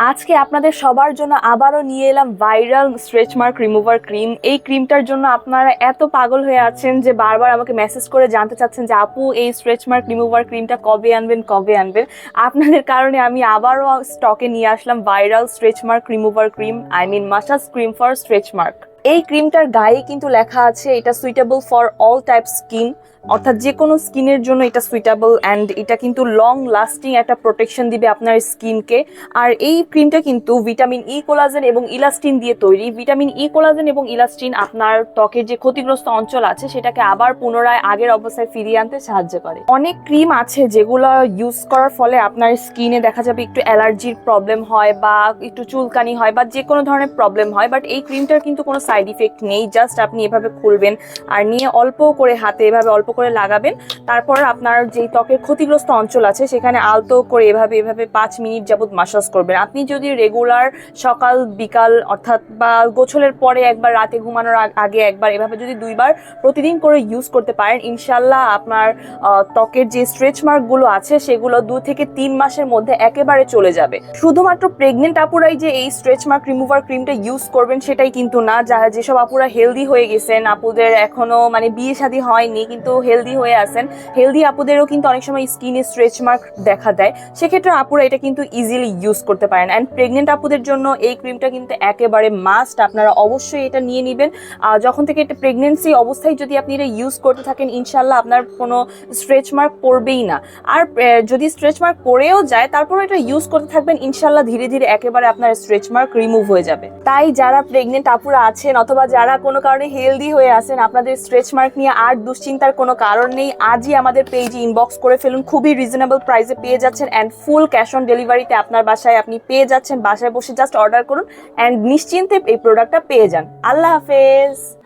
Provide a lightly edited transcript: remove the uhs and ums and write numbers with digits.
আজকে আপনাদের সবার জন্য আবারও নিয়ে এলাম viral stretch mark remover cream. এই ক্রিমটার জন্য আপনারা এত পাগল হয়ে আছেন যে বারবার আমাকে মেসেজ করে জানতে চাচ্ছেন যে আপু এই স্ট্রেচ মার্ক রিমুভার ক্রিমটা কবে আনবেন। আপনাদের কারণে আমি আবারও স্টকে নিয়ে আসলাম viral stretch mark remover cream, I mean massage cream for stretch mark. এই ক্রিমটার গায়ে কিন্তু লেখা আছে এটা suitable for all type skin, অর্থাৎ যে কোনো স্কিনের জন্য এটা সুইটেবল অ্যান্ড এটা কিন্তু লং লাস্টিং একটা প্রোটেকশন দিবে আপনার স্কিনকে। আর এই ক্রিমটা কিন্তু ভিটামিন ই কোলাজেন এবং ইলাস্টিন দিয়ে তৈরি। ভিটামিন ই কোলাজেন এবং ইলাস্টিন আপনার ত্বকের যে ক্ষতিগ্রস্ত অঞ্চল আছে সেটাকে আবার পুনরায় আগের অবস্থায় ফিরিয়ে আনতে সাহায্য করে। অনেক ক্রিম আছে যেগুলো ইউজ করার ফলে আপনার স্কিনে দেখা যাবে একটু অ্যালার্জির প্রবলেম হয় বা একটু চুলকানি হয় বা যে কোনো ধরনের প্রবলেম হয়, বাট এই ক্রিমটার কিন্তু কোনো সাইড ইফেক্ট নেই। জাস্ট আপনি এভাবে খুলবেন আর নিয়ে অল্প করে হাতে এভাবে অল্প করে লাগাবেন, তারপর আপনার যেই ত্বকের ক্ষতিগ্রস্ত অঞ্চল আছে সেখানে আলতো করে এভাবে 5 মিনিট যাবত মাসাজ করবেন। আপনি যদি রেগুলার সকাল বিকাল অর্থাৎ বা গোসলের পরে একবার, রাতে ঘুমানোর আগে একবার, এভাবে যদি 2বার প্রতিদিন করে ইউজ করতে পারেন, ইনশাল্লাহ আপনার ত্বকের যে স্ট্রেচ মার্কগুলো আছে সেগুলো 2 থেকে 3 মাসের মধ্যে একেবারে চলে যাবে। শুধুমাত্র প্রেগনেন্ট আপুরাই যে এই স্ট্রেচ মার্ক রিমুভার ক্রিমটা ইউজ করবেন সেটাই কিন্তু না। যেসব আপুরা হেলদি হয়ে গেছেন, আপুদের এখনো মানে বিয়ে শাদী হয়নি কিন্তু হেলদি হয়ে আছেন, হেলদি আপুদেরও কিন্তু অনেক সময় স্কিনে স্ট্রেচ মার্ক দেখা দেয়, সেক্ষেত্রে আপুরা এটা কিন্তু ইজিলি ইউজ করতে পারেন। অ্যান্ড প্রেগনেন্ট আপুদের জন্য এই ক্রিমটা কিন্তু একেবারে মাস্ট, আপনারা অবশ্যই এটা নিয়ে নেবেন। যখন থেকে এটা প্রেগনেন্সি অবস্থায় যদি আপনি এটা ইউজ করতে থাকেন, ইনশাল্লাহ আপনার কোনো স্ট্রেচ মার্ক পড়বেই না। আর যদি স্ট্রেচ মার্ক পড়েও যায় তারপর এটা ইউজ করতে থাকবেন, ইনশাল্লাহ ধীরে ধীরে একেবারে আপনার স্ট্রেচ মার্ক রিমুভ হয়ে যাবে। তাই যারা প্রেগনেন্ট আপুরা আছেন অথবা যারা কোনো কারণে হেলদি হয়ে আছেন, আপনাদের স্ট্রেচ মার্ক নিয়ে আর দুশ্চিন্তার কোনো কারণ নেই। আজই আমাদের পেজে ইনবক্স করে ফেলুন, খুবই রিজনেবল প্রাইসে পেয়ে যাচ্ছেন অ্যান্ড ফুল ক্যাশ অন ডেলিভারিতে আপনার বাসায় আপনি পেয়ে যাচ্ছেন। বাসায় বসে জাস্ট অর্ডার করুন অ্যান্ড নিশ্চিন্তে এই প্রোডাক্টটা পেয়ে যান। আল্লাহ হাফেজ।